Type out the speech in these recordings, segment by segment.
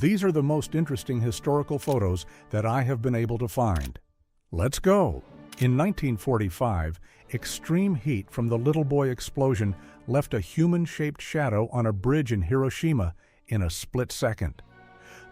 These are the most interesting historical photos that I have been able to find. Let's go! In 1945, extreme heat from the Little Boy explosion left a human-shaped shadow on a bridge in Hiroshima in a split second.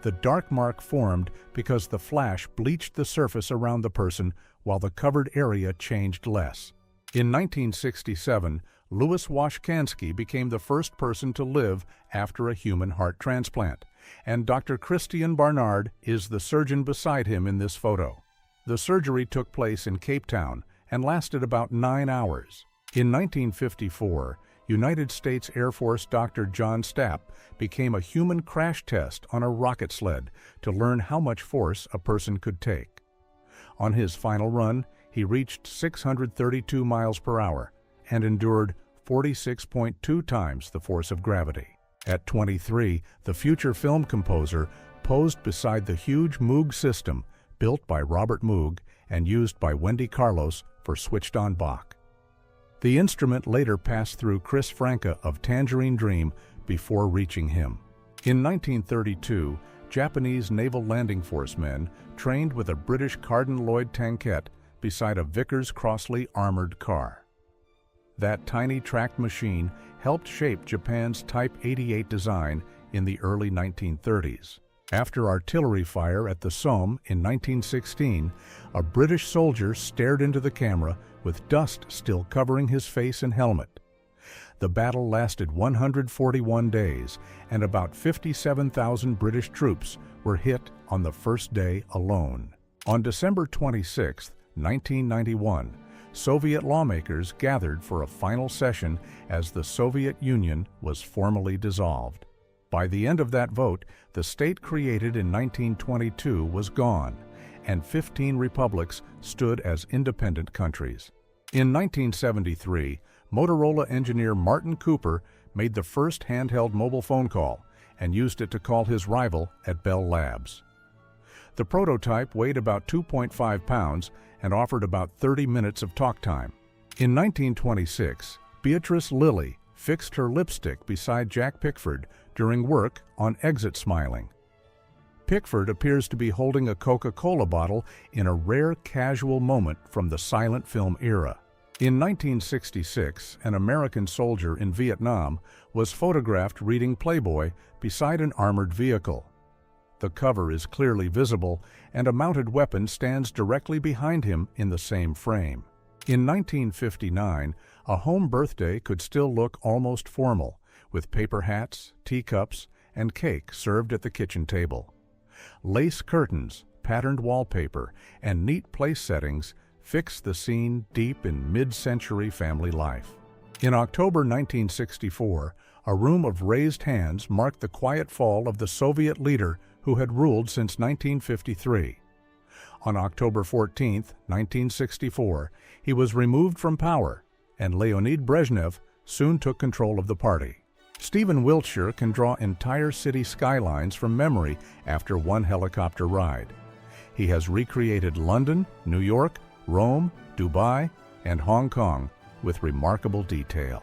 The dark mark formed because the flash bleached the surface around the person while the covered area changed less. In 1967, Louis Washkansky became the first person to live after a human heart transplant, and Dr. Christian Barnard is the surgeon beside him in this photo. The surgery took place in Cape Town and lasted about 9 hours. In 1954, United States Air Force Dr. John Stapp became a human crash test on a rocket sled to learn how much force a person could take. On his final run, he reached 632 miles per hour and endured 46.2 times the force of gravity. At 23, the future film composer posed beside the huge Moog system built by Robert Moog and used by Wendy Carlos for Switched-On Bach. The instrument later passed through Chris Franke of Tangerine Dream before reaching him. In 1932, Japanese Naval Landing Force men trained with a British Carden Loyd tankette beside a Vickers Crossley armored car. That tiny tracked machine helped shape Japan's Type 88 design in the early 1930s. After artillery fire at the Somme in 1916, a British soldier stared into the camera with dust still covering his face and helmet. The battle lasted 141 days, and about 57,000 British troops were hit on the first day alone. On December 26, 1991, Soviet lawmakers gathered for a final session as the Soviet Union was formally dissolved. By the end of that vote, the state created in 1922 was gone, and 15 republics stood as independent countries. In 1973, Motorola engineer Martin Cooper made the first handheld mobile phone call and used it to call his rival at Bell Labs. The prototype weighed about 2.5 pounds and offered about 30 minutes of talk time. In 1926, Beatrice Lilly fixed her lipstick beside Jack Pickford during work on Exit Smiling. Pickford appears to be holding a Coca-Cola bottle in a rare casual moment from the silent film era. In 1966, an American soldier in Vietnam was photographed reading Playboy beside an armored vehicle. The cover is clearly visible, and a mounted weapon stands directly behind him in the same frame. In 1959, a home birthday could still look almost formal, with paper hats, teacups, and cake served at the kitchen table. Lace curtains, patterned wallpaper, and neat place settings fixed the scene deep in mid-century family life. In October 1964, a room of raised hands marked the quiet fall of the Soviet leader who had ruled since 1953. On October 14, 1964, he was removed from power, and Leonid Brezhnev soon took control of the party. Stephen Wiltshire can draw entire city skylines from memory after one helicopter ride. He has recreated London, New York, Rome, Dubai, and Hong Kong with remarkable detail.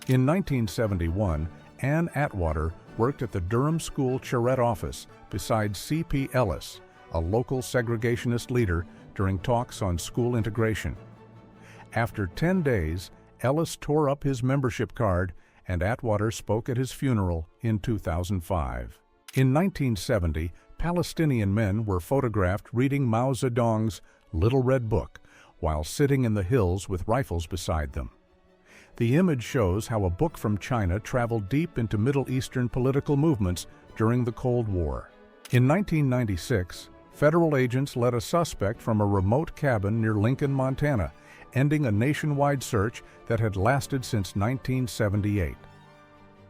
In 1971, Anne Atwater worked at the Durham School Charette office beside C.P. Ellis, a local segregationist leader, during talks on school integration. After 10 days, Ellis tore up his membership card, and Atwater spoke at his funeral in 2005. In 1970, Palestinian men were photographed reading Mao Zedong's Little Red Book while sitting in the hills with rifles beside them. The image shows how a book from China traveled deep into Middle Eastern political movements during the Cold War. In 1996, federal agents led a suspect from a remote cabin near Lincoln, Montana, ending a nationwide search that had lasted since 1978.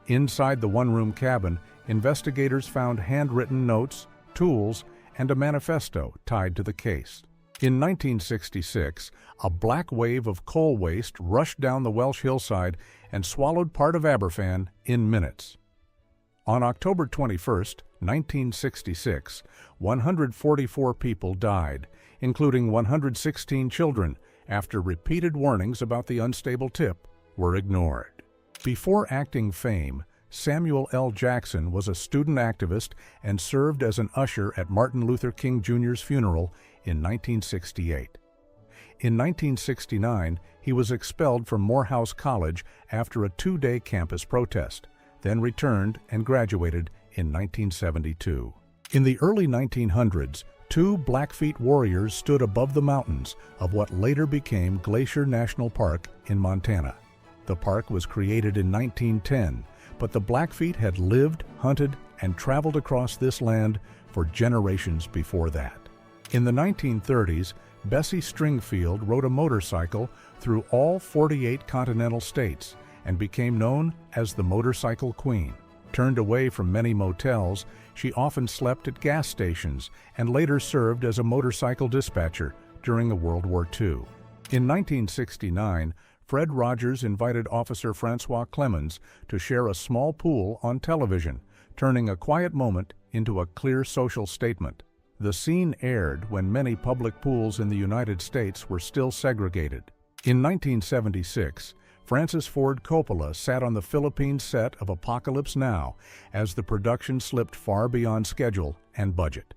Inside the one-room cabin, investigators found handwritten notes, tools, and a manifesto tied to the case. In 1966, a black wave of coal waste rushed down the Welsh hillside and swallowed part of Aberfan in minutes. On October 21, 1966, 144 people died, including 116 children, after repeated warnings about the unstable tip were ignored. Before acting fame, Samuel L. Jackson was a student activist and served as an usher at Martin Luther King Jr.'s funeral in 1968. In 1969, he was expelled from Morehouse College after a two-day campus protest, then returned and graduated in 1972. In the early 1900s, two Blackfeet warriors stood above the mountains of what later became Glacier National Park in Montana. The park was created in 1910, but the Blackfeet had lived, hunted, and traveled across this land for generations before that. In the 1930s, Bessie Stringfield rode a motorcycle through all 48 continental states and became known as the Motorcycle Queen. Turned away from many motels, she often slept at gas stations and later served as a motorcycle dispatcher during World War II. In 1969, Fred Rogers invited Officer Francois Clemens to share a small pool on television, turning a quiet moment into a clear social statement. The scene aired when many public pools in the United States were still segregated. In 1976, Francis Ford Coppola sat on the Philippines set of Apocalypse Now as the production slipped far beyond schedule and budget.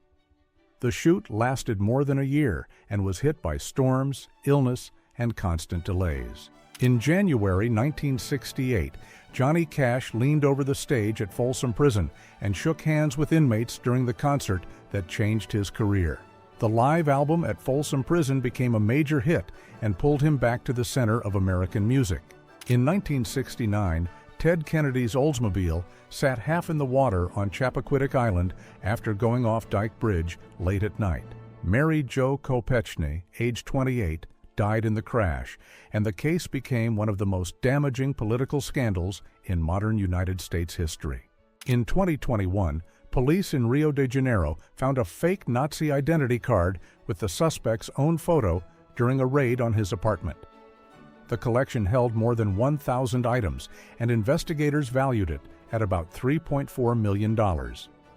The shoot lasted more than a year and was hit by storms, illness, and constant delays. In January 1968, Johnny Cash leaned over the stage at Folsom Prison and shook hands with inmates during the concert that changed his career. The live album at Folsom Prison became a major hit and pulled him back to the center of American music. In 1969, Ted Kennedy's Oldsmobile sat half in the water on Chappaquiddick Island after going off Dyke Bridge late at night. Mary Jo Kopechne, age 28, died in the crash, and the case became one of the most damaging political scandals in modern United States history. In 2021, police in Rio de Janeiro found a fake Nazi identity card with the suspect's own photo during a raid on his apartment. The collection held more than 1,000 items, and investigators valued it at about $3.4 million.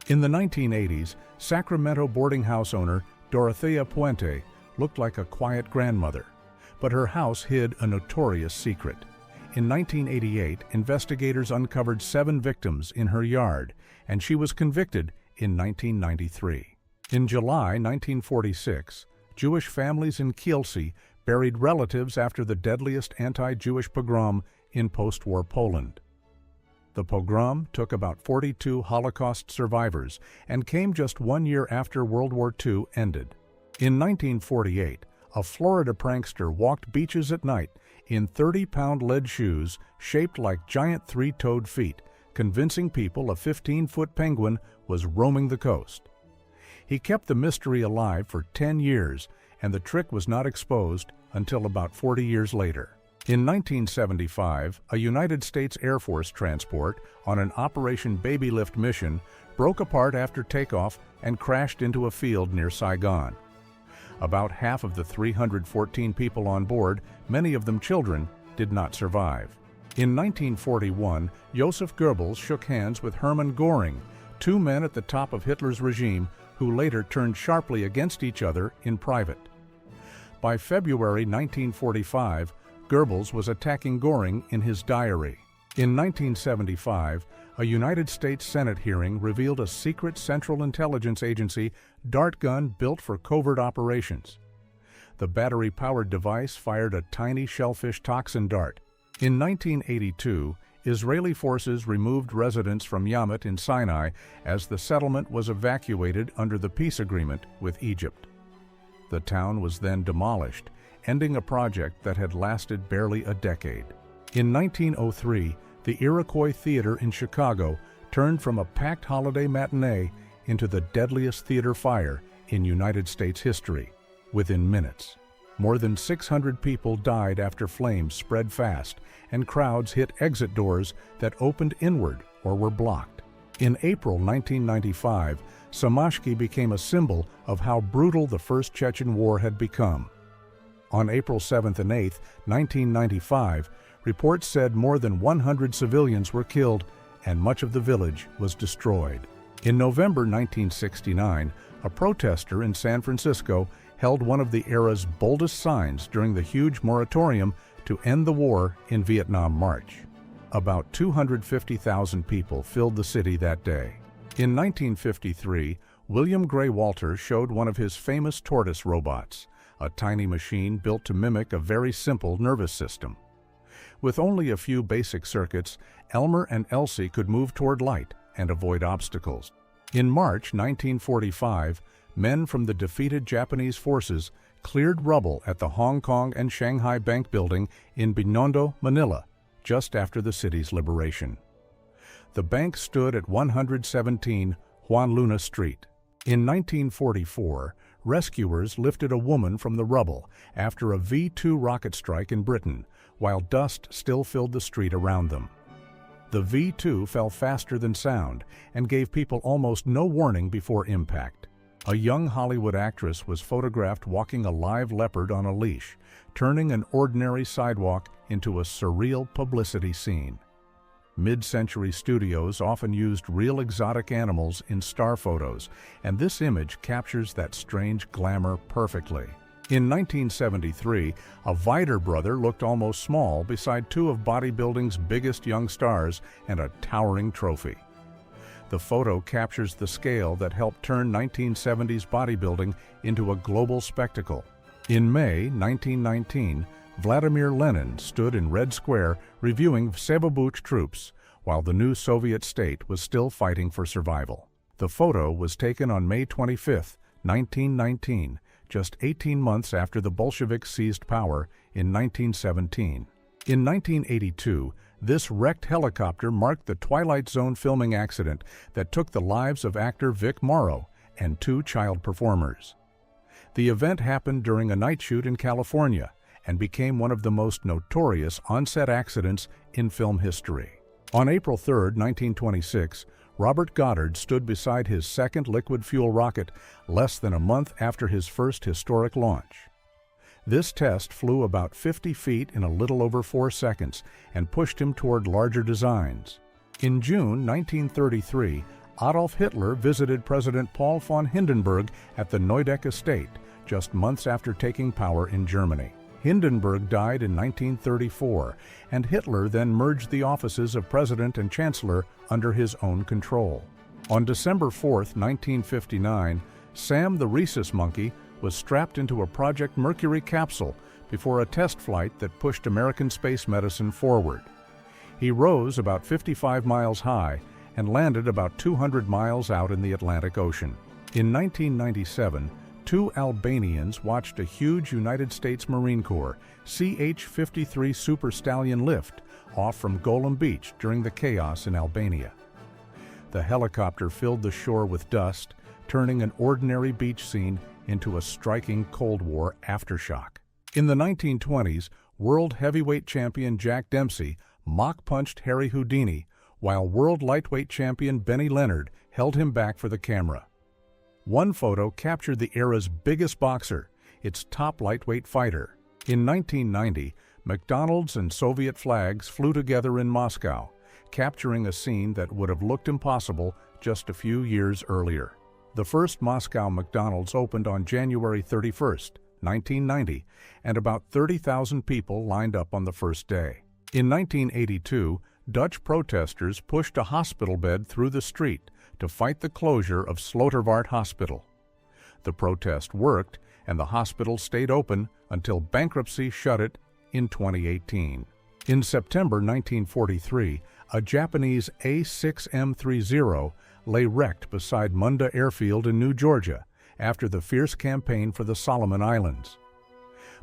In the 1980s, Sacramento boarding house owner Dorothea Puente looked like a quiet grandmother, but her house hid a notorious secret. In 1988, investigators uncovered 7 victims in her yard, and she was convicted in 1993. In July 1946, Jewish families in Kielce buried relatives after the deadliest anti-Jewish pogrom in post-war Poland. The pogrom took about 42 Holocaust survivors and came just 1 year after World War II ended. In 1948, a Florida prankster walked beaches at night in 30-pound lead shoes shaped like giant 3-toed feet, convincing people a 15-foot penguin was roaming the coast. He kept the mystery alive for 10 years, and the trick was not exposed until about 40 years later. In 1975, a United States Air Force transport on an Operation Baby Lift mission broke apart after takeoff and crashed into a field near Saigon. About half of the 314 people on board, many of them children, did not survive. In 1941, Joseph Goebbels shook hands with Hermann Göring, 2 men at the top of Hitler's regime who later turned sharply against each other in private. By February 1945, Goebbels was attacking Göring in his diary. In 1975, a United States Senate hearing revealed a secret Central Intelligence Agency dart gun built for covert operations. The battery-powered device fired a tiny shellfish toxin dart. In 1982, Israeli forces removed residents from Yamit in Sinai as the settlement was evacuated under the peace agreement with Egypt. The town was then demolished, ending a project that had lasted barely a decade. In 1903, the Iroquois Theater in Chicago turned from a packed holiday matinee into the deadliest theater fire in United States history within minutes. More than 600 people died after flames spread fast and crowds hit exit doors that opened inward or were blocked. In April 1995, Samashki became a symbol of how brutal the First Chechen War had become. On April 7th and 8th, 1995, reports said more than 100 civilians were killed and much of the village was destroyed. In November 1969, a protester in San Francisco held one of the era's boldest signs during the huge moratorium to end the war in Vietnam March. About 250,000 people filled the city that day. In 1953, William Gray Walter showed one of his famous tortoise robots, a tiny machine built to mimic a very simple nervous system. With only a few basic circuits, Elmer and Elsie could move toward light and avoid obstacles. In March 1945, men from the defeated Japanese forces cleared rubble at the Hong Kong and Shanghai Bank building in Binondo, Manila, just after the city's liberation. The bank stood at 117 Juan Luna Street. In 1944, rescuers lifted a woman from the rubble after a V-2 rocket strike in Britain, while dust still filled the street around them. The V-2 fell faster than sound and gave people almost no warning before impact. A young Hollywood actress was photographed walking a live leopard on a leash, turning an ordinary sidewalk into a surreal publicity scene. Mid-century studios often used real exotic animals in star photos, and this image captures that strange glamour perfectly. In 1973, a Vider brother looked almost small beside two of bodybuilding's biggest young stars and a towering trophy. The photo captures the scale that helped turn 1970s bodybuilding into a global spectacle. In May 1919, Vladimir Lenin stood in Red Square reviewing Vsevolozh troops, while the new Soviet state was still fighting for survival. The photo was taken on May 25, 1919, just 18 months after the Bolsheviks seized power in 1917. In 1982, this wrecked helicopter marked the Twilight Zone filming accident that took the lives of actor Vic Morrow and two child performers. The event happened during a night shoot in California and became one of the most notorious on-set accidents in film history. On April 3, 1926, Robert Goddard stood beside his second liquid fuel rocket less than a month after his first historic launch. This test flew about 50 feet in a little over 4 seconds and pushed him toward larger designs. In June 1933, Adolf Hitler visited President Paul von Hindenburg at the Neudeck estate, just months after taking power in Germany. Hindenburg died in 1934, and Hitler then merged the offices of President and Chancellor under his own control. On December 4, 1959, Sam the Rhesus monkey was strapped into a Project Mercury capsule before a test flight that pushed American space medicine forward. He rose about 55 miles high and landed about 200 miles out in the Atlantic Ocean. In 1997, two Albanians watched a huge United States Marine Corps CH-53 Super Stallion lift off from Golem Beach during the chaos in Albania. The helicopter filled the shore with dust, turning an ordinary beach scene into a striking Cold War aftershock. In the 1920s, world heavyweight champion Jack Dempsey mock-punched Harry Houdini, while world lightweight champion Benny Leonard held him back for the camera. One photo captured the era's biggest boxer, its top lightweight fighter. In 1990, McDonald's and Soviet flags flew together in Moscow, capturing a scene that would have looked impossible just a few years earlier. The first Moscow McDonald's opened on January 31, 1990, and about 30,000 people lined up on the first day. In 1982, Dutch protesters pushed a hospital bed through the street to fight the closure of Slotervaart Hospital. The protest worked, and the hospital stayed open until bankruptcy shut it in 2018. In September 1943, a Japanese A6M30 lay wrecked beside Munda Airfield in New Georgia after the fierce campaign for the Solomon Islands.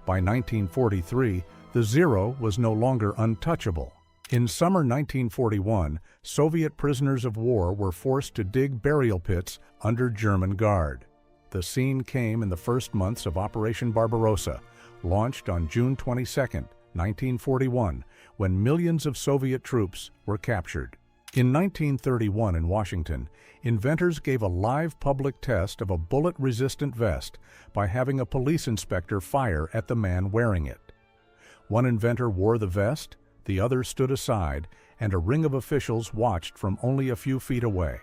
By 1943, the Zero was no longer untouchable. In summer 1941, Soviet prisoners of war were forced to dig burial pits under German guard. The scene came in the first months of Operation Barbarossa, launched on June 22, 1941, when millions of Soviet troops were captured. In 1931 in Washington, inventors gave a live public test of a bullet-resistant vest by having a police inspector fire at the man wearing it. One inventor wore the vest, the other stood aside, and a ring of officials watched from only a few feet away.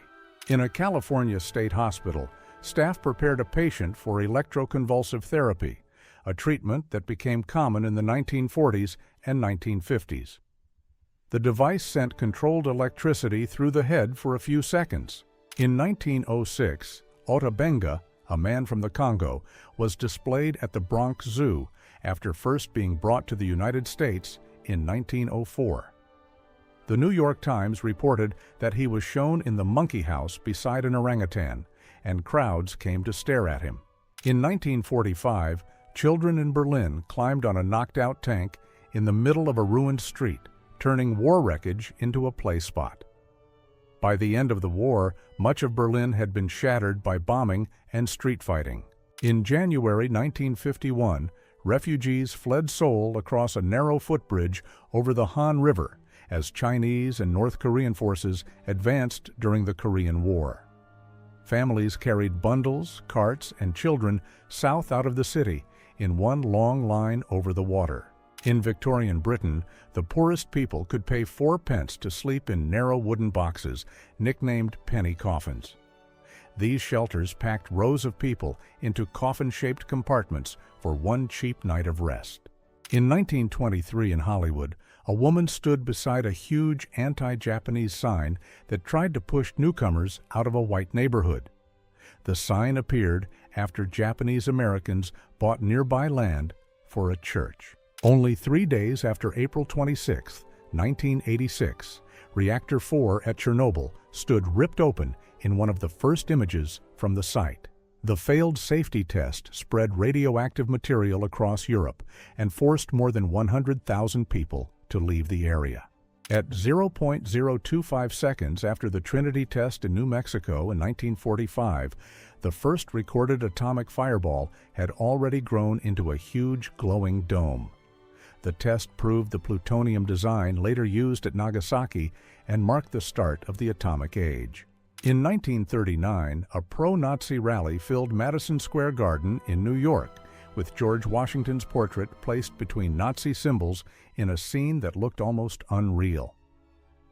In a California state hospital, staff prepared a patient for electroconvulsive therapy, a treatment that became common in the 1940s and 1950s. The device sent controlled electricity through the head for a few seconds. In 1906, Otabenga, a man from the Congo, was displayed at the Bronx Zoo after first being brought to the United States in 1904. The New York Times reported that he was shown in the monkey house beside an orangutan, and crowds came to stare at him. In 1945, children in Berlin climbed on a knocked-out tank in the middle of a ruined street, turning war wreckage into a play spot. By the end of the war, much of Berlin had been shattered by bombing and street fighting. In January 1951, refugees fled Seoul across a narrow footbridge over the Han River as Chinese and North Korean forces advanced during the Korean War. Families carried bundles, carts, and children south out of the city in one long line over the water. In Victorian Britain, the poorest people could pay 4 pence to sleep in narrow wooden boxes, nicknamed penny coffins. These shelters packed rows of people into coffin-shaped compartments for one cheap night of rest. In 1923 in Hollywood, a woman stood beside a huge anti-Japanese sign that tried to push newcomers out of a white neighborhood. The sign appeared after Japanese Americans bought nearby land for a church. Only 3 days after April 26, 1986, Reactor 4 at Chernobyl stood ripped open in one of the first images from the site. The failed safety test spread radioactive material across Europe and forced more than 100,000 people to leave the area. At 0.025 seconds after the Trinity test in New Mexico in 1945, the first recorded atomic fireball had already grown into a huge glowing dome. The test proved the plutonium design later used at Nagasaki and marked the start of the atomic age. In 1939, a pro-Nazi rally filled Madison Square Garden in New York, with George Washington's portrait placed between Nazi symbols in a scene that looked almost unreal.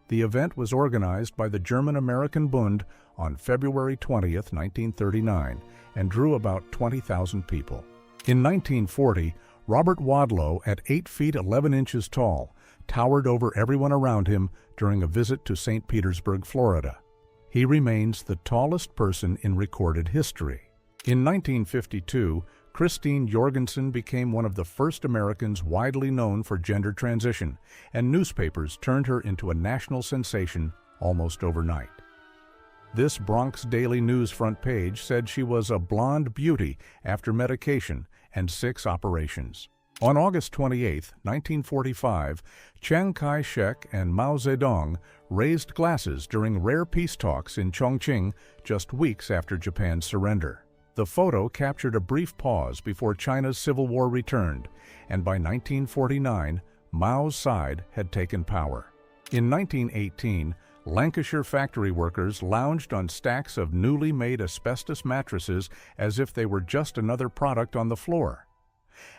The event was organized by the German-American Bund on February 20, 1939, and drew about 20,000 people. In 1940, Robert Wadlow, at 8 feet 11 inches tall, towered over everyone around him during a visit to St. Petersburg, Florida. He remains the tallest person in recorded history. In 1952, Christine Jorgensen became one of the first Americans widely known for gender transition, and newspapers turned her into a national sensation almost overnight. This Bronx Daily News front page said she was a blonde beauty after medication and 6 operations. On August 28, 1945, Chiang Kai-shek and Mao Zedong raised glasses during rare peace talks in Chongqing just weeks after Japan's surrender. The photo captured a brief pause before China's civil war returned, and by 1949, Mao's side had taken power. In 1918, Lancashire factory workers lounged on stacks of newly made asbestos mattresses as if they were just another product on the floor.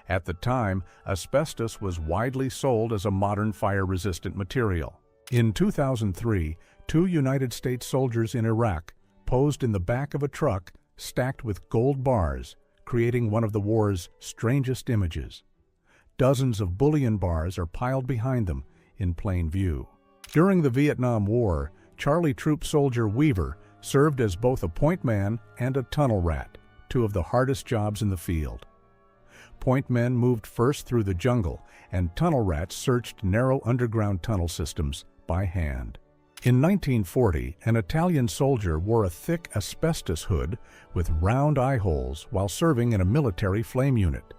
At the time, asbestos was widely sold as a modern fire-resistant material. In 2003, 2 United States soldiers in Iraq posed in the back of a truck stacked with gold bars, creating one of the war's strangest images. Dozens of bullion bars are piled behind them in plain view. During the Vietnam War, Charlie Troop soldier Weaver served as both a point man and a tunnel rat, 2 of the hardest jobs in the field. Point men moved first through the jungle, and tunnel rats searched narrow underground tunnel systems by hand. In 1940, an Italian soldier wore a thick asbestos hood with round eye holes while serving in a military flame unit.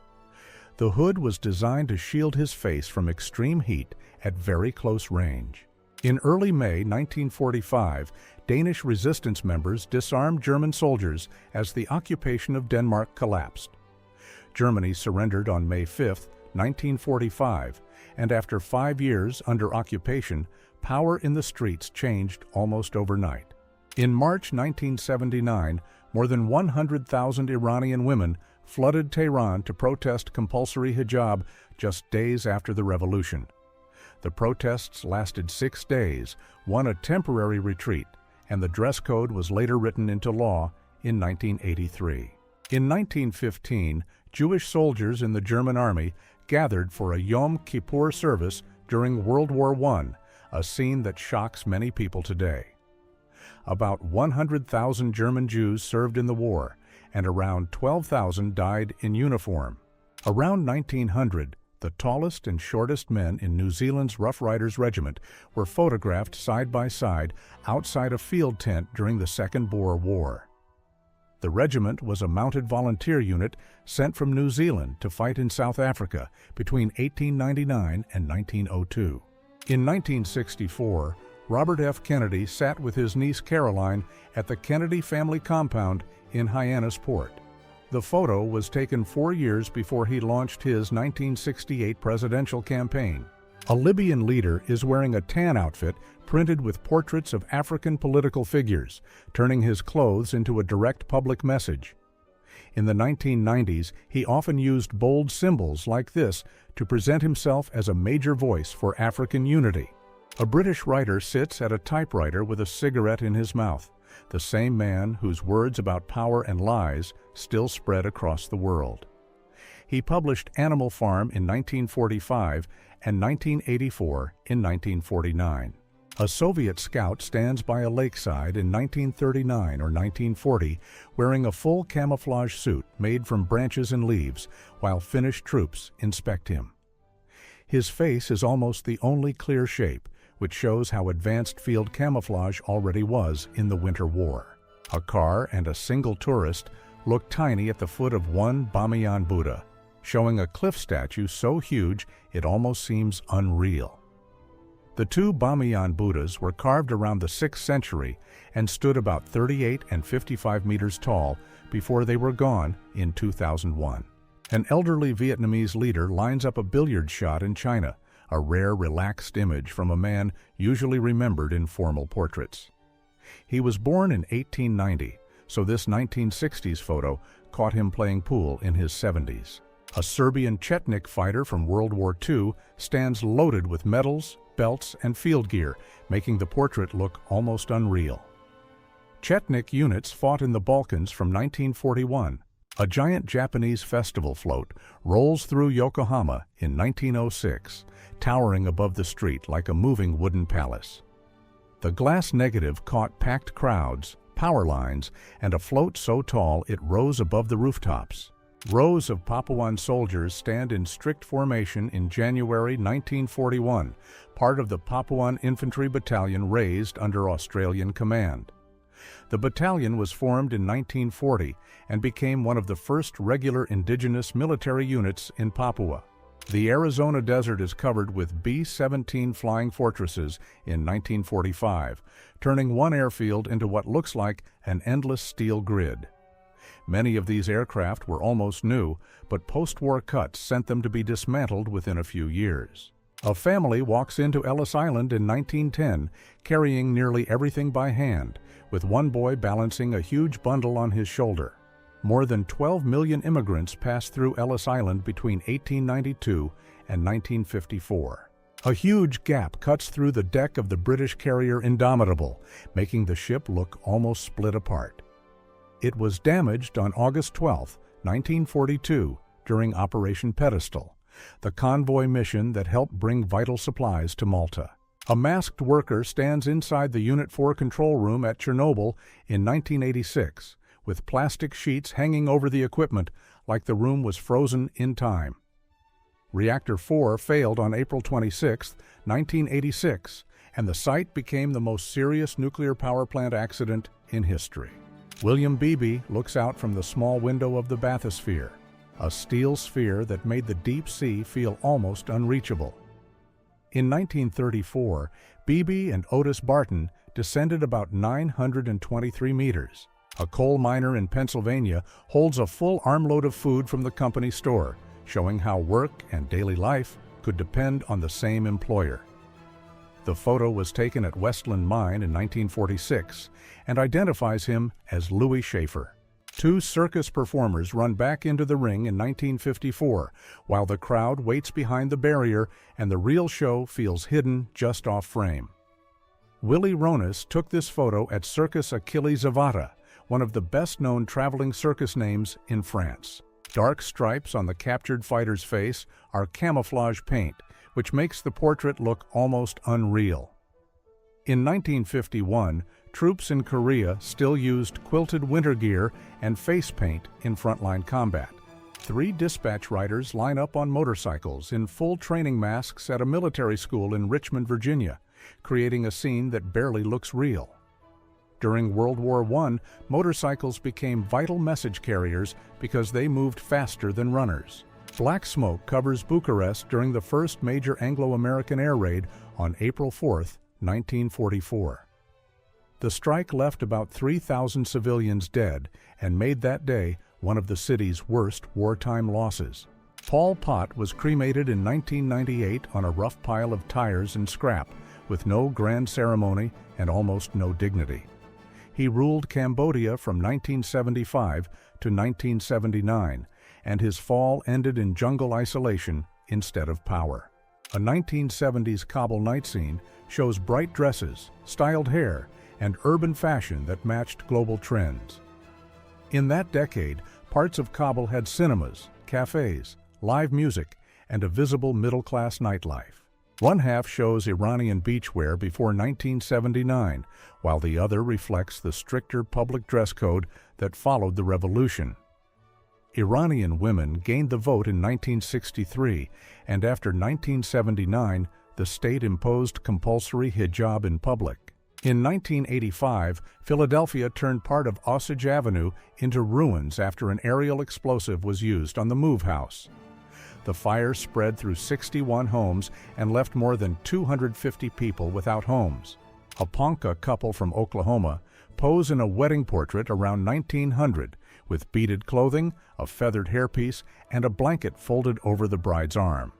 The hood was designed to shield his face from extreme heat at very close range. In early May 1945, Danish resistance members disarmed German soldiers as the occupation of Denmark collapsed. Germany surrendered on May 5, 1945, and after 5 years under occupation, power in the streets changed almost overnight. In March 1979, more than 100,000 Iranian women flooded Tehran to protest compulsory hijab just days after the revolution. The protests lasted 6 days, won a temporary retreat, and the dress code was later written into law in 1983. In 1915, Jewish soldiers in the German army gathered for a Yom Kippur service during World War I, a scene that shocks many people today. About 100,000 German Jews served in the war, and around 12,000 died in uniform. Around 1900, the tallest and shortest men in New Zealand's Rough Riders Regiment were photographed side by side outside a field tent during the Second Boer War. The regiment was a mounted volunteer unit sent from New Zealand to fight in South Africa between 1899 and 1902. In 1964, Robert F. Kennedy sat with his niece Caroline at the Kennedy family compound in Hyannisport. The photo was taken 4 years before he launched his 1968 presidential campaign. A Libyan leader is wearing a tan outfit printed with portraits of African political figures, turning his clothes into a direct public message. In the 1990s, he often used bold symbols like this to present himself as a major voice for African unity. A British writer sits at a typewriter with a cigarette in his mouth, the same man whose words about power and lies still spread across the world. He published Animal Farm in 1945 and 1984 in 1949. A Soviet scout stands by a lakeside in 1939 or 1940 wearing a full camouflage suit made from branches and leaves while Finnish troops inspect him. His face is almost the only clear shape, which shows how advanced field camouflage already was in the Winter War. A car and a single tourist look tiny at the foot of one Bamiyan Buddha, showing a cliff statue so huge it almost seems unreal. The two Bamiyan Buddhas were carved around the 6th century and stood about 38 and 55 meters tall before they were gone in 2001. An elderly Vietnamese leader lines up a billiard shot in China, a rare, relaxed image from a man usually remembered in formal portraits. He was born in 1890, so this 1960s photo caught him playing pool in his 70s. A Serbian Chetnik fighter from World War II stands loaded with medals, belts, and field gear, making the portrait look almost unreal. Chetnik units fought in the Balkans from 1941. A giant Japanese festival float rolls through Yokohama in 1906, towering above the street like a moving wooden palace. The glass negative caught packed crowds, power lines, and a float so tall it rose above the rooftops. Rows of Papuan soldiers stand in strict formation in January 1941, part of the Papuan Infantry Battalion raised under Australian command. The battalion was formed in 1940 and became one of the first regular indigenous military units in Papua. The Arizona desert is covered with B-17 flying fortresses in 1945, turning one airfield into what looks like an endless steel grid. Many of these aircraft were almost new, but post-war cuts sent them to be dismantled within a few years. A family walks into Ellis Island in 1910, carrying nearly everything by hand, with one boy balancing a huge bundle on his shoulder. More than 12 million immigrants passed through Ellis Island between 1892 and 1954. A huge gap cuts through the deck of the British carrier Indomitable, making the ship look almost split apart. It was damaged on August 12, 1942, during Operation Pedestal, the convoy mission that helped bring vital supplies to Malta. A masked worker stands inside the Unit 4 control room at Chernobyl in 1986, with plastic sheets hanging over the equipment like the room was frozen in time. Reactor 4 failed on April 26, 1986, and the site became the most serious nuclear power plant accident in history. William Beebe looks out from the small window of the bathysphere, a steel sphere that made the deep sea feel almost unreachable. In 1934, Beebe and Otis Barton descended about 923 meters. A coal miner in Pennsylvania holds a full armload of food from the company store, showing how work and daily life could depend on the same employer. The photo was taken at Westland Mine in 1946 and identifies him as Louis Schaefer. Two circus performers run back into the ring in 1954, while the crowd waits behind the barrier and the real show feels hidden just off frame. Willie Ronis took this photo at Circus Achille Zavata, one of the best-known traveling circus names in France. Dark stripes on the captured fighter's face are camouflage paint, which makes the portrait look almost unreal. In 1951, troops in Korea still used quilted winter gear and face paint in frontline combat. 3 dispatch riders line up on motorcycles in full training masks at a military school in Richmond, Virginia, creating a scene that barely looks real. During World War I, motorcycles became vital message carriers because they moved faster than runners. Black smoke covers Bucharest during the first major Anglo-American air raid on April 4, 1944. The strike left about 3,000 civilians dead and made that day one of the city's worst wartime losses. Pol Pot was cremated in 1998 on a rough pile of tires and scrap, with no grand ceremony and almost no dignity. He ruled Cambodia from 1975 to 1979, and his fall ended in jungle isolation instead of power. A 1970s Kabul night scene shows bright dresses, styled hair, and urban fashion that matched global trends. In that decade, parts of Kabul had cinemas, cafes, live music, and a visible middle-class nightlife. One half shows Iranian beachwear before 1979, while the other reflects the stricter public dress code that followed the revolution. Iranian women gained the vote in 1963, and after 1979, the state imposed compulsory hijab in public. In 1985, Philadelphia turned part of Osage Avenue into ruins after an aerial explosive was used on the Move House. The fire spread through 61 homes and left more than 250 people without homes. A Ponca couple from Oklahoma pose in a wedding portrait around 1900 with beaded clothing, a feathered hairpiece, and a blanket folded over the bride's arm.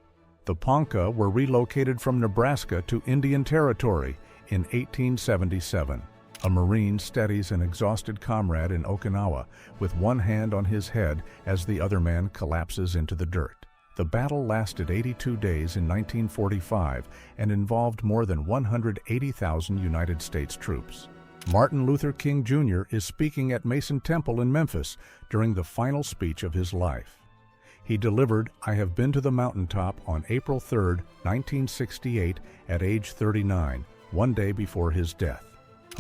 The Ponca were relocated from Nebraska to Indian Territory in 1877. A Marine steadies an exhausted comrade in Okinawa with one hand on his head as the other man collapses into the dirt. The battle lasted 82 days in 1945 and involved more than 180,000 United States troops. Martin Luther King Jr. is speaking at Mason Temple in Memphis during the final speech of his life. He delivered "I Have Been to the Mountaintop" on April 3, 1968, at age 39, one day before his death.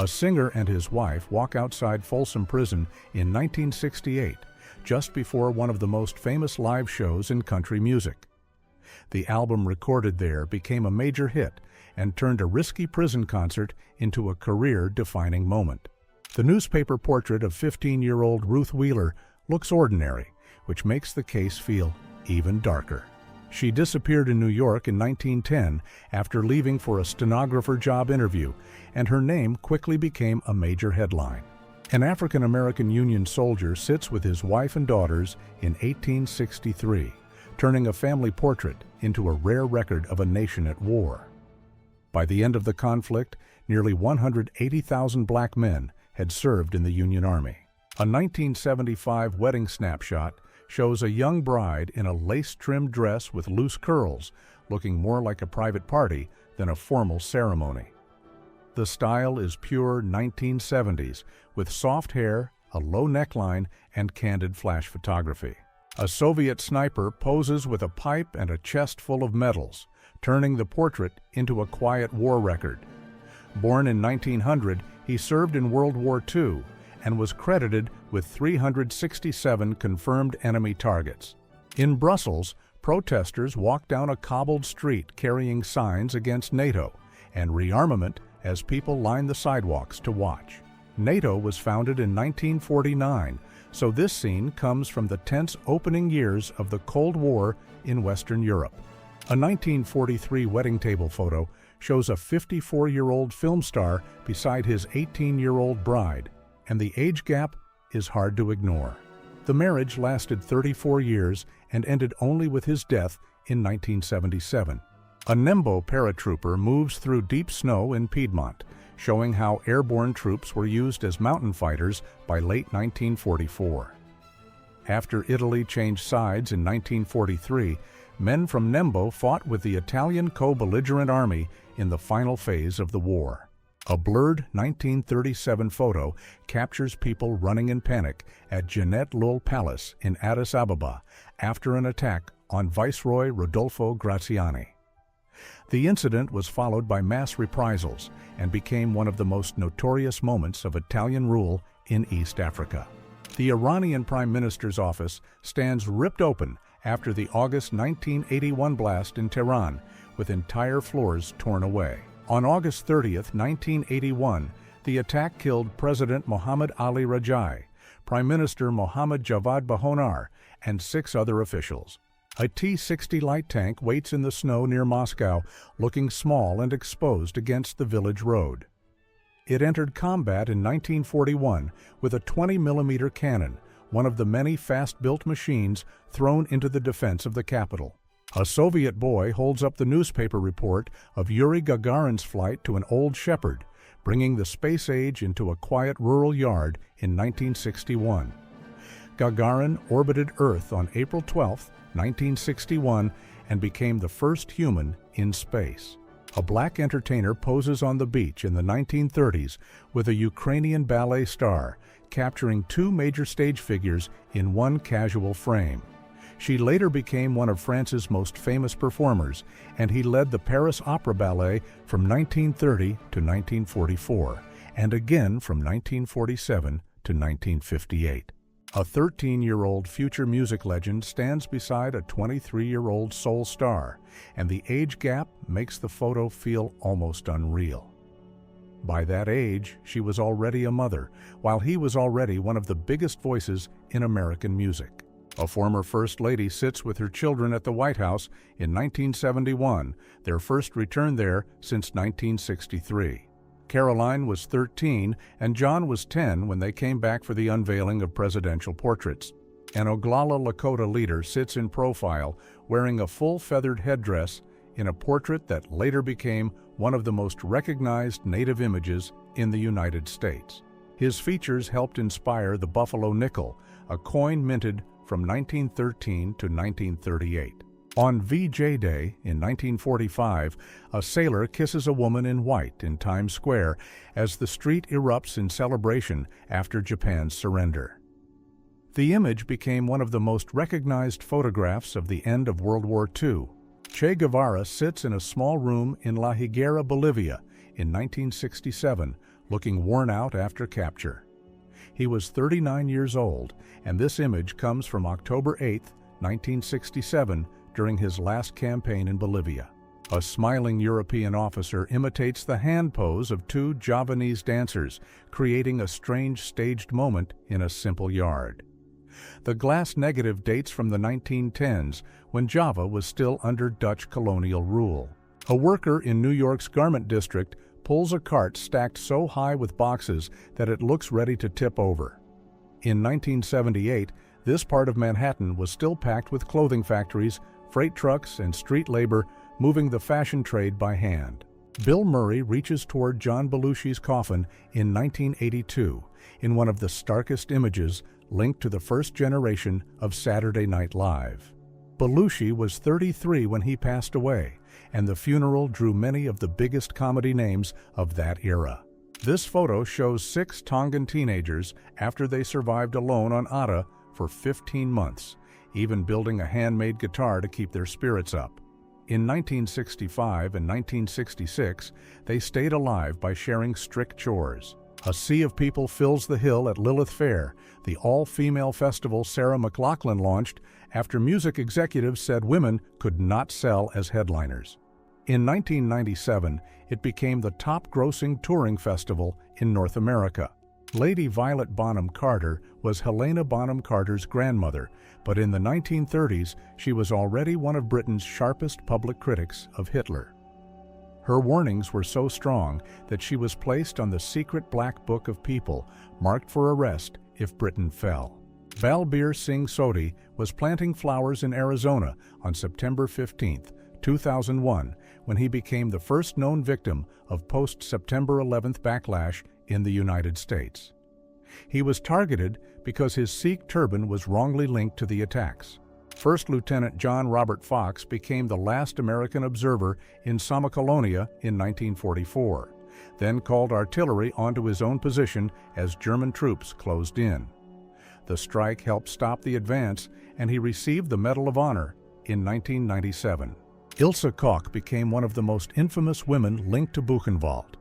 A singer and his wife walk outside Folsom Prison in 1968, just before one of the most famous live shows in country music. The album recorded there became a major hit and turned a risky prison concert into a career-defining moment. The newspaper portrait of 15-year-old Ruth Wheeler looks ordinary, which makes the case feel even darker. She disappeared in New York in 1910 after leaving for a stenographer job interview, and her name quickly became a major headline. An African-American Union soldier sits with his wife and daughters in 1863, turning a family portrait into a rare record of a nation at war. By the end of the conflict, nearly 180,000 black men had served in the Union Army. A 1975 wedding snapshot shows a young bride in a lace-trimmed dress with loose curls, looking more like a private party than a formal ceremony. The style is pure 1970s, with soft hair, a low neckline, and candid flash photography. A Soviet sniper poses with a pipe and a chest full of medals, turning the portrait into a quiet war record. Born in 1900, he served in World War II and was credited with 367 confirmed enemy targets. In Brussels, protesters walked down a cobbled street carrying signs against NATO and rearmament as people lined the sidewalks to watch. NATO was founded in 1949, so this scene comes from the tense opening years of the Cold War in Western Europe. A 1943 wedding table photo shows a 54-year-old film star beside his 18-year-old bride, and the age gap is hard to ignore. The marriage lasted 34 years and ended only with his death in 1977. A Nembo paratrooper moves through deep snow in Piedmont, showing how airborne troops were used as mountain fighters by late 1944. After Italy changed sides in 1943, men from Nembo fought with the Italian co-belligerent army in the final phase of the war. A blurred 1937 photo captures people running in panic at Jeanette Lul Palace in Addis Ababa after an attack on Viceroy Rodolfo Graziani. The incident was followed by mass reprisals and became one of the most notorious moments of Italian rule in East Africa. The Iranian Prime Minister's office stands ripped open after the August 1981 blast in Tehran, with entire floors torn away. On August 30th, 1981, the attack killed President Mohammad Ali Rajai, Prime Minister Mohammad Javad Bahonar, and 6 other officials. A T-60 light tank waits in the snow near Moscow, looking small and exposed against the village road. It entered combat in 1941 with a 20mm cannon, one of the many fast-built machines thrown into the defense of the capital. A Soviet boy holds up the newspaper report of Yuri Gagarin's flight to an old shepherd, bringing the space age into a quiet rural yard in 1961. Gagarin orbited Earth on April 12, 1961, and became the first human in space. A black entertainer poses on the beach in the 1930s with a Ukrainian ballet star, capturing 2 major stage figures in one casual frame. She later became one of France's most famous performers, and he led the Paris Opera Ballet from 1930 to 1944, and again from 1947 to 1958. A 13-year-old future music legend stands beside a 23-year-old soul star, and the age gap makes the photo feel almost unreal. By that age, she was already a mother, while he was already one of the biggest voices in American music. A former First Lady sits with her children at the White House in 1971, their first return there since 1963. Caroline was 13 and John was 10 when they came back for the unveiling of presidential portraits. An Oglala Lakota leader sits in profile, wearing a full feathered headdress, in a portrait that later became one of the most recognized Native images in the United States. His features helped inspire the Buffalo nickel, a coin minted from 1913 to 1938. On VJ Day in 1945, a sailor kisses a woman in white in Times Square as the street erupts in celebration after Japan's surrender. The image became one of the most recognized photographs of the end of World War II. Che Guevara sits in a small room in La Higuera, Bolivia, in 1967, looking worn out after capture. He was 39 years old, and this image comes from October 8, 1967, during his last campaign in Bolivia. A smiling European officer imitates the hand pose of 2 Javanese dancers, creating a strange staged moment in a simple yard. The glass negative dates from the 1910s, when Java was still under Dutch colonial rule. A worker in New York's garment district pulls a cart stacked so high with boxes that it looks ready to tip over. In 1978, this part of Manhattan was still packed with clothing factories, freight trucks, and street labor moving the fashion trade by hand. Bill Murray reaches toward John Belushi's coffin in 1982 in one of the starkest images linked to the first generation of Saturday Night Live. Belushi was 33 when he passed away, and the funeral drew many of the biggest comedy names of that era. This photo shows 6 Tongan teenagers after they survived alone on Atta for 15 months, even building a handmade guitar to keep their spirits up. In 1965 and 1966, they stayed alive by sharing strict chores. A sea of people fills the hill at Lilith Fair, the all-female festival Sarah McLachlan launched after music executives said women could not sell as headliners. In 1997, it became the top-grossing touring festival in North America. Lady Violet Bonham Carter was Helena Bonham Carter's grandmother, but in the 1930s, she was already one of Britain's sharpest public critics of Hitler. Her warnings were so strong that she was placed on the secret Black Book of People, marked for arrest if Britain fell. Balbir Singh Sodhi was planting flowers in Arizona on September 15, 2001, when he became the first known victim of post-September 11th backlash in the United States. He was targeted because his Sikh turban was wrongly linked to the attacks. First Lieutenant John Robert Fox became the last American observer in Samacolonia in 1944, then called artillery onto his own position as German troops closed in. The strike helped stop the advance, and he received the Medal of Honor in 1997. Ilse Koch became one of the most infamous women linked to Buchenwald.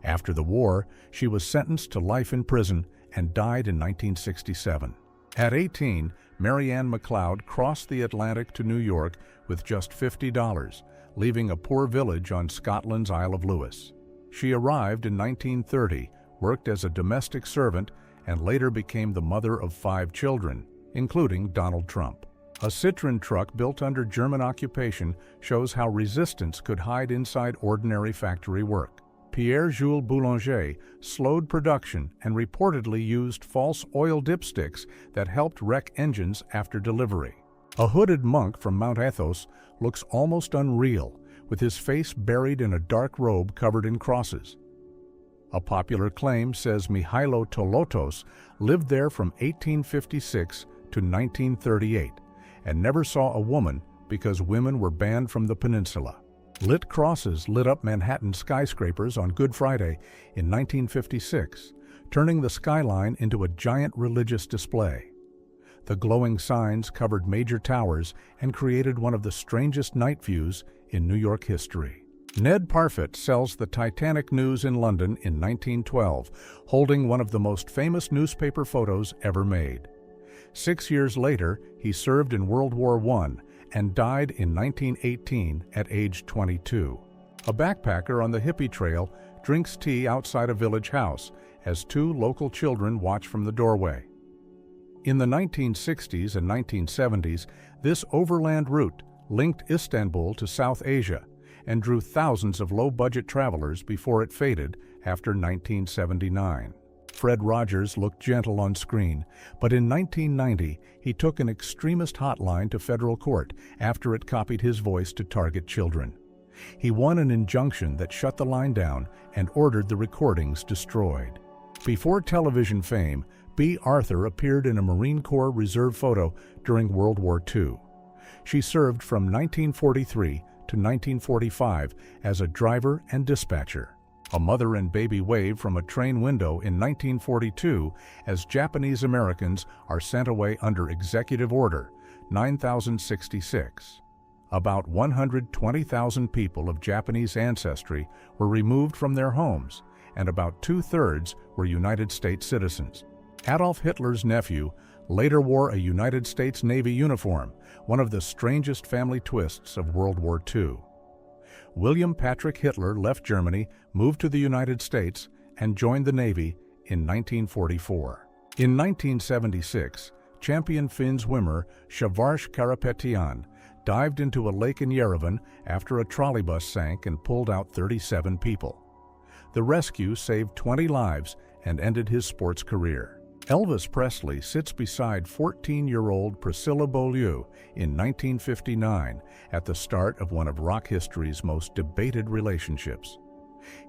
After the war, she was sentenced to life in prison and died in 1967. At 18, Marianne McLeod crossed the Atlantic to New York with just $50, leaving a poor village on Scotland's Isle of Lewis. She arrived in 1930, worked as a domestic servant, and later became the mother of 5 children, including Donald Trump. A Citroën truck built under German occupation shows how resistance could hide inside ordinary factory work. Pierre-Jules Boulanger slowed production and reportedly used false oil dipsticks that helped wreck engines after delivery. A hooded monk from Mount Athos looks almost unreal, with his face buried in a dark robe covered in crosses. A popular claim says Mihailo Tolotos lived there from 1856 to 1938 and never saw a woman because women were banned from the peninsula. Lit crosses lit up Manhattan skyscrapers on Good Friday in 1956, turning the skyline into a giant religious display. The glowing signs covered major towers and created one of the strangest night views in New York history. Ned Parfit sells the Titanic news in London in 1912, holding one of the most famous newspaper photos ever made. 6 years later, he served in World War I and died in 1918 at age 22. A backpacker on the hippie trail drinks tea outside a village house as 2 local children watch from the doorway. In the 1960s and 1970s, this overland route linked Istanbul to South Asia and drew thousands of low-budget travelers before it faded after 1979. Fred Rogers looked gentle on screen, but in 1990 he took an extremist hotline to federal court after it copied his voice to target children. He won an injunction that shut the line down and ordered the recordings destroyed. Before television fame, B. Arthur appeared in a Marine Corps Reserve photo during World War II. She served from 1943 to 1945 as a driver and dispatcher. A mother and baby wave from a train window in 1942 as Japanese Americans are sent away under Executive Order 9066. About 120,000 people of Japanese ancestry were removed from their homes, and about 2/3 were United States citizens. Adolf Hitler's nephew later wore a United States Navy uniform, one of the strangest family twists of World War II. William Patrick Hitler left Germany, moved to the United States, and joined the Navy in 1944. In 1976, champion Finn swimmer Shavash Karapetyan dived into a lake in Yerevan after a trolleybus sank and pulled out 37 people. The rescue saved 20 lives and ended his sports career. Elvis Presley sits beside 14-year-old Priscilla Beaulieu in 1959 at the start of one of rock history's most debated relationships.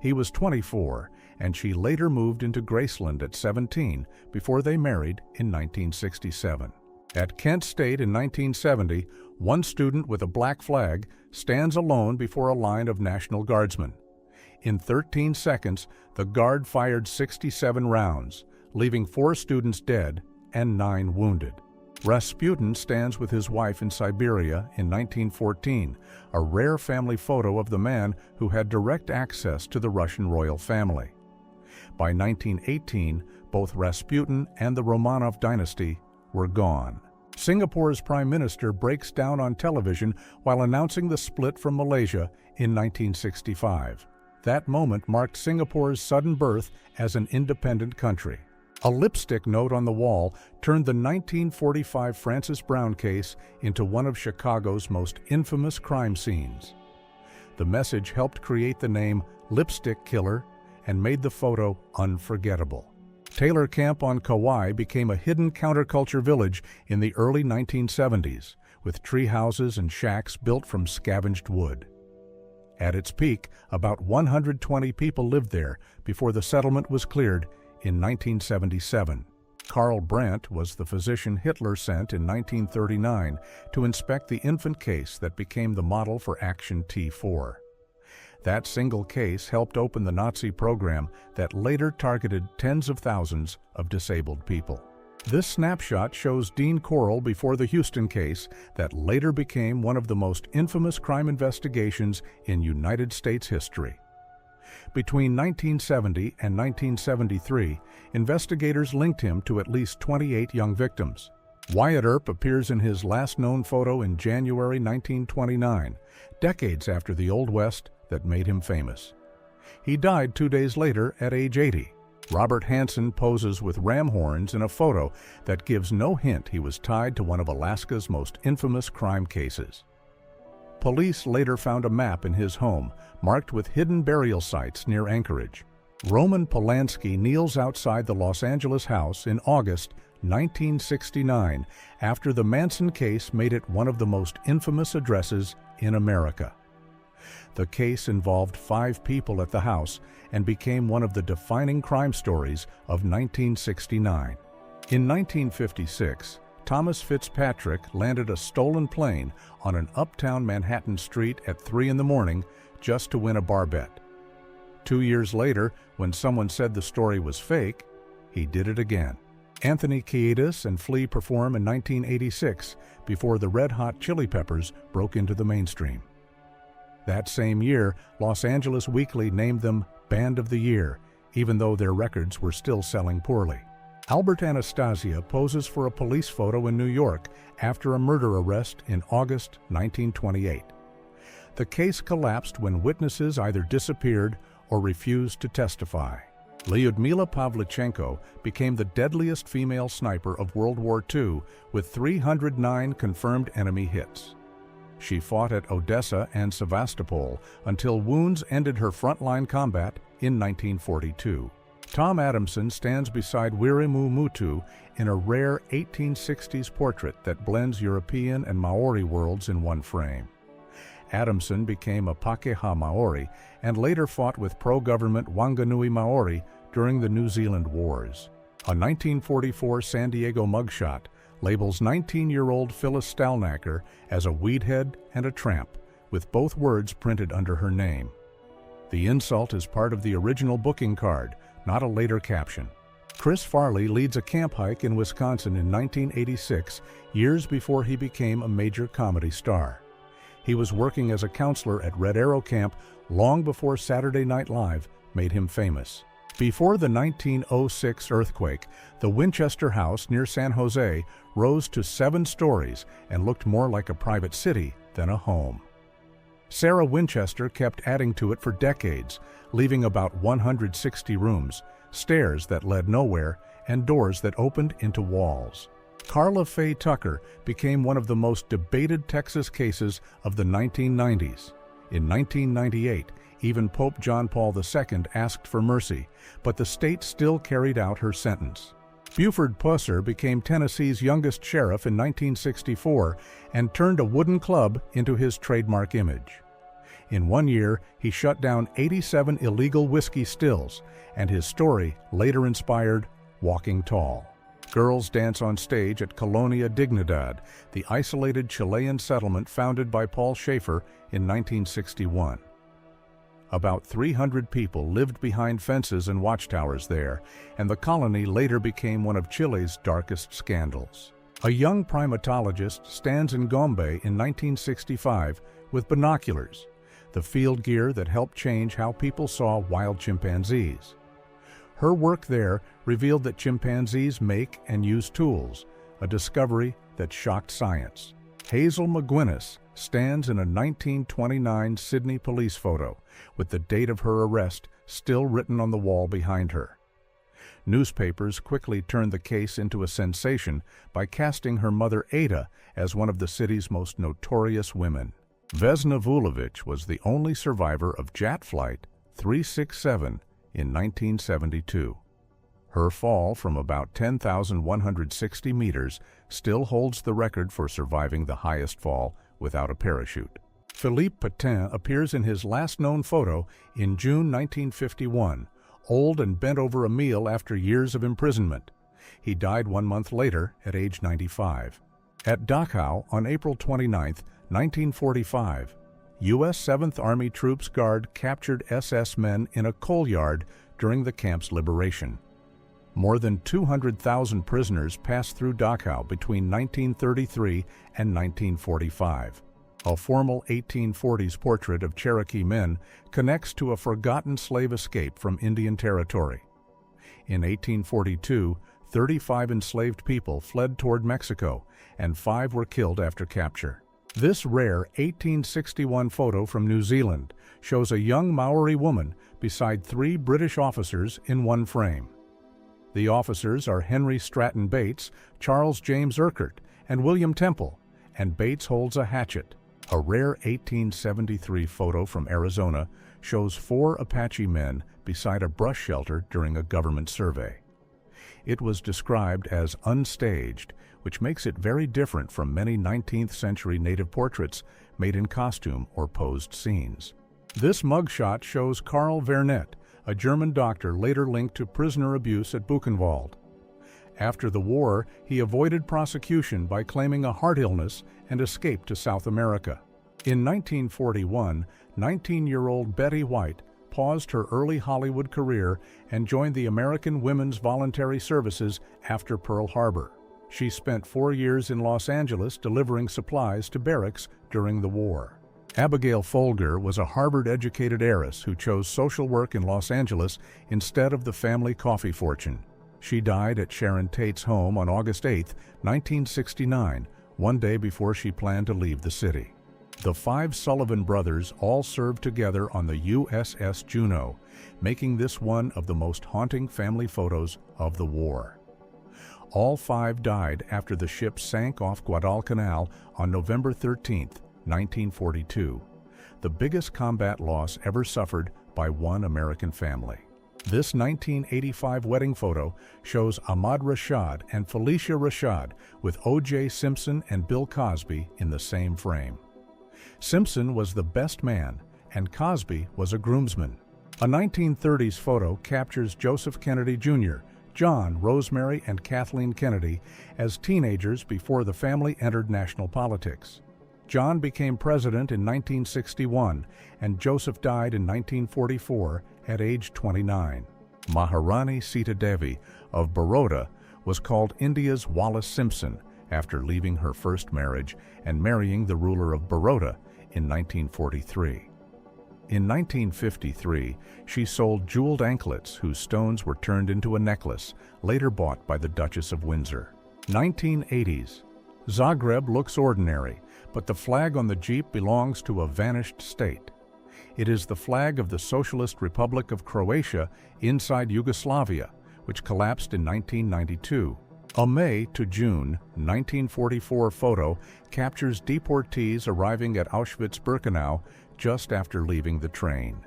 He was 24, and she later moved into Graceland at 17 before they married in 1967. At Kent State in 1970, one student with a black flag stands alone before a line of National Guardsmen. In 13 seconds, the guard fired 67 rounds, leaving 4 students dead and 9 wounded. Rasputin stands with his wife in Siberia in 1914, a rare family photo of the man who had direct access to the Russian royal family. By 1918, both Rasputin and the Romanov dynasty were gone. Singapore's prime minister breaks down on television while announcing the split from Malaysia in 1965. That moment marked Singapore's sudden birth as an independent country. A lipstick note on the wall turned the 1945 Francis Brown case into one of Chicago's most infamous crime scenes. The message helped create the name Lipstick Killer and made the photo unforgettable. Taylor Camp on Kauai became a hidden counterculture village in the early 1970s, with tree houses and shacks built from scavenged wood. At its peak, about 120 people lived there before the settlement was cleared in 1977. Karl Brandt was the physician Hitler sent in 1939 to inspect the infant case that became the model for Action T4. That single case helped open the Nazi program that later targeted tens of thousands of disabled people. This snapshot shows Dean Corll before the Houston case that later became one of the most infamous crime investigations in United States history. Between 1970 and 1973, investigators linked him to at least 28 young victims. Wyatt Earp appears in his last known photo in January 1929, decades after the Old West that made him famous. He died 2 days later at age 80. Robert Hansen poses with ram horns in a photo that gives no hint he was tied to one of Alaska's most infamous crime cases. Police later found a map in his home, marked with hidden burial sites near Anchorage. Roman Polanski kneels outside the Los Angeles house in August 1969 after the Manson case made it one of the most infamous addresses in America. The case involved 5 people at the house and became one of the defining crime stories of 1969. In 1956, Thomas Fitzpatrick landed a stolen plane on an uptown Manhattan street at 3 in the morning just to win a bar bet. 2 years later, when someone said the story was fake, he did it again. Anthony Kiedis and Flea perform in 1986 before the Red Hot Chili Peppers broke into the mainstream. That same year, Los Angeles Weekly named them Band of the Year, even though their records were still selling poorly. Albert Anastasia poses for a police photo in New York after a murder arrest in August 1928. The case collapsed when witnesses either disappeared or refused to testify. Lyudmila Pavlichenko became the deadliest female sniper of World War II with 309 confirmed enemy hits. She fought at Odessa and Sevastopol until wounds ended her frontline combat in 1942. Tom Adamson stands beside Wiremu Mutu in a rare 1860s portrait that blends European and Maori worlds in one frame. Adamson became a Pakeha Maori and later fought with pro-government Wanganui Maori during the New Zealand Wars. A 1944 San Diego mugshot labels 19-year-old Phyllis Stalnaker as a weedhead and a tramp, with both words printed under her name. The insult is part of the original booking card, not a later caption. Chris Farley leads a camp hike in Wisconsin in 1986, years before he became a major comedy star. He was working as a counselor at Red Arrow Camp long before Saturday Night Live made him famous. Before the 1906 earthquake, the Winchester House near San Jose rose to 7 stories and looked more like a private city than a home. Sarah Winchester kept adding to it for decades, leaving about 160 rooms, stairs that led nowhere, and doors that opened into walls. Carla Faye Tucker became one of the most debated Texas cases of the 1990s. In 1998, even Pope John Paul II asked for mercy, but the state still carried out her sentence. Buford Pusser became Tennessee's youngest sheriff in 1964 and turned a wooden club into his trademark image. In 1 year, he shut down 87 illegal whiskey stills, and his story later inspired Walking Tall. Girls dance on stage at Colonia Dignidad, the isolated Chilean settlement founded by Paul Schaefer in 1961. About 300 people lived behind fences and watchtowers there, and the colony later became one of Chile's darkest scandals. A young primatologist stands in Gombe in 1965 with binoculars, the field gear that helped change how people saw wild chimpanzees. Her work there revealed that chimpanzees make and use tools, a discovery that shocked science. Hazel McGuinness stands in a 1929 Sydney police photo, with the date of her arrest still written on the wall behind her. Newspapers quickly turned the case into a sensation by casting her mother Ada as one of the city's most notorious women. Vesna Vulovic was the only survivor of Jet Flight 367 in 1972. Her fall from about 10,160 meters still holds the record for surviving the highest fall without a parachute. Philippe Pétain appears in his last known photo in June 1951, old and bent over a meal after years of imprisonment. He died 1 month later at age 95. At Dachau on April 29, 1945, U.S. 7th Army troops guard captured SS men in a coal yard during the camp's liberation. More than 200,000 prisoners passed through Dachau between 1933 and 1945. A formal 1840s portrait of Cherokee men connects to a forgotten slave escape from Indian Territory. In 1842, 35 enslaved people fled toward Mexico, and 5 were killed after capture. This rare 1861 photo from New Zealand shows a young Maori woman beside 3 British officers in one frame. The officers are Henry Stratton Bates, Charles James Urquhart, and William Temple, and Bates holds a hatchet. A rare 1873 photo from Arizona shows 4 Apache men beside a brush shelter during a government survey. It was described as unstaged, which makes it very different from many 19th century native portraits made in costume or posed scenes. This mugshot shows Karl Vernet, a German doctor later linked to prisoner abuse at Buchenwald. After the war, he avoided prosecution by claiming a heart illness and escaped to South America. In 1941, 19-year-old Betty White paused her early Hollywood career and joined the American Women's Voluntary Services after Pearl Harbor. She spent 4 years in Los Angeles delivering supplies to barracks during the war. Abigail Folger was a Harvard-educated heiress who chose social work in Los Angeles instead of the family coffee fortune. She died at Sharon Tate's home on August 8, 1969, one day before she planned to leave the city. The 5 Sullivan brothers all served together on the USS Juneau, making this one of the most haunting family photos of the war. All 5 died after the ship sank off Guadalcanal on November 13, 1942, the biggest combat loss ever suffered by one American family. This 1985 wedding photo shows Ahmad Rashad and Felicia Rashad with O.J. Simpson and Bill Cosby in the same frame. Simpson was the best man, and Cosby was a groomsman. A 1930s photo captures Joseph Kennedy Jr., John, Rosemary, and Kathleen Kennedy as teenagers before the family entered national politics. John became president in 1961, and Joseph died in 1944 at age 29. Maharani Sita Devi of Baroda was called India's Wallis Simpson after leaving her first marriage and marrying the ruler of Baroda in 1943. In 1953, she sold jeweled anklets whose stones were turned into a necklace, later bought by the Duchess of Windsor. 1980s. Zagreb looks ordinary, but the flag on the Jeep belongs to a vanished state. It is the flag of the Socialist Republic of Croatia inside Yugoslavia, which collapsed in 1992. A May to June 1944 photo captures deportees arriving at Auschwitz-Birkenau just after leaving the train.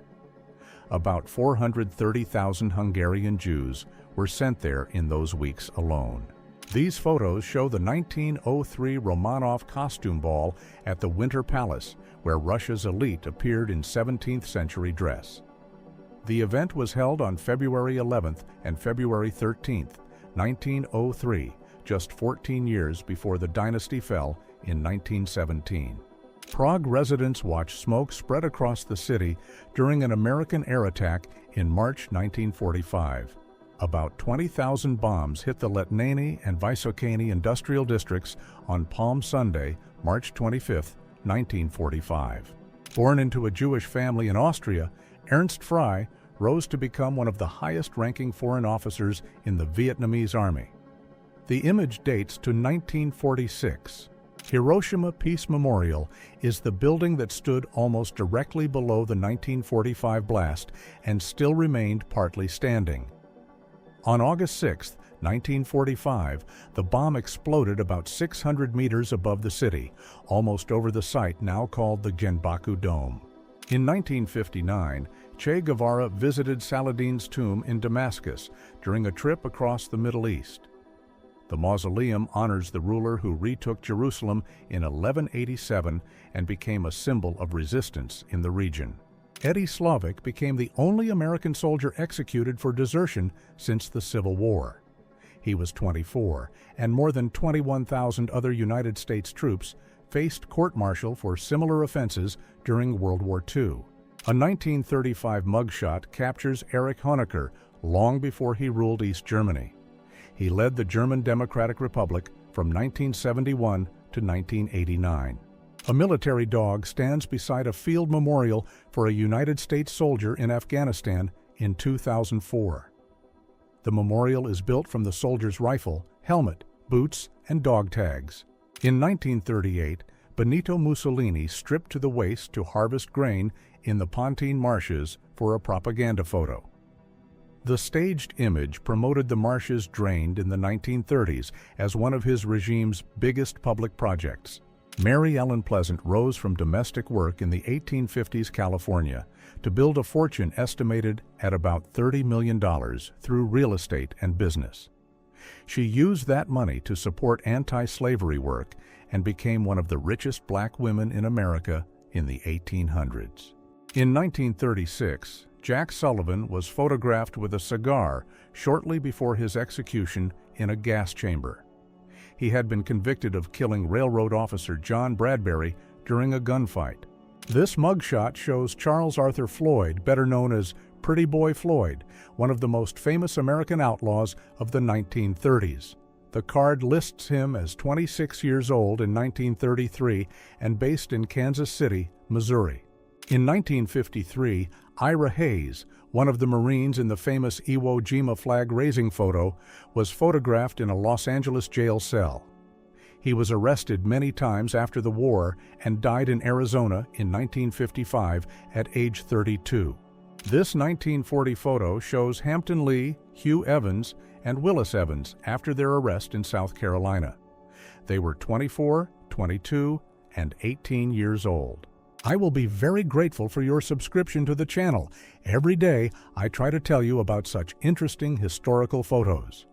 About 430,000 Hungarian Jews were sent there in those weeks alone. These photos show the 1903 Romanov costume ball at the Winter Palace, where Russia's elite appeared in 17th century dress. The event was held on February 11th and February 13th, 1903, just 14 years before the dynasty fell in 1917. Prague residents watched smoke spread across the city during an American air attack in March 1945. About 20,000 bombs hit the Letnany and Vysokany industrial districts on Palm Sunday, March 25, 1945. Born into a Jewish family in Austria, Ernst Frey rose to become one of the highest-ranking foreign officers in the Vietnamese Army. The image dates to 1946. Hiroshima Peace Memorial is the building that stood almost directly below the 1945 blast and still remained partly standing. On August 6, 1945, the bomb exploded about 600 meters above the city, almost over the site now called the Genbaku Dome. In 1959, Che Guevara visited Saladin's tomb in Damascus during a trip across the Middle East. The mausoleum honors the ruler who retook Jerusalem in 1187 and became a symbol of resistance in the region. Eddie Slavic became the only American soldier executed for desertion since the Civil War. He was 24, and more than 21,000 other United States troops faced court-martial for similar offenses during World War II. A 1935 mugshot captures Erich Honecker long before he ruled East Germany. He led the German Democratic Republic from 1971 to 1989. A military dog stands beside a field memorial for a United States soldier in Afghanistan in 2004. The memorial is built from the soldier's rifle, helmet, boots, and dog tags. In 1938, Benito Mussolini stripped to the waist to harvest grain in the Pontine marshes for a propaganda photo. The staged image promoted the marshes drained in the 1930s as one of his regime's biggest public projects. Mary Ellen Pleasant rose from domestic work in the 1850s California to build a fortune estimated at about $30 million through real estate and business. She used that money to support anti-slavery work and became one of the richest black women in America in the 1800s. In 1936, Jack Sullivan was photographed with a cigar shortly before his execution in a gas chamber. He had been convicted of killing railroad officer John Bradbury during a gunfight. This mugshot shows Charles Arthur Floyd, better known as Pretty Boy Floyd, one of the most famous American outlaws of the 1930s. The card lists him as 26 years old in 1933 and based in Kansas City, Missouri. In 1953, Ira Hayes, one of the Marines in the famous Iwo Jima flag-raising photo, was photographed in a Los Angeles jail cell. He was arrested many times after the war and died in Arizona in 1955 at age 32. This 1940 photo shows Hampton Lee, Hugh Evans, and Willis Evans after their arrest in South Carolina. They were 24, 22, and 18 years old. I will be very grateful for your subscription to the channel. Every day, I try to tell you about such interesting historical photos.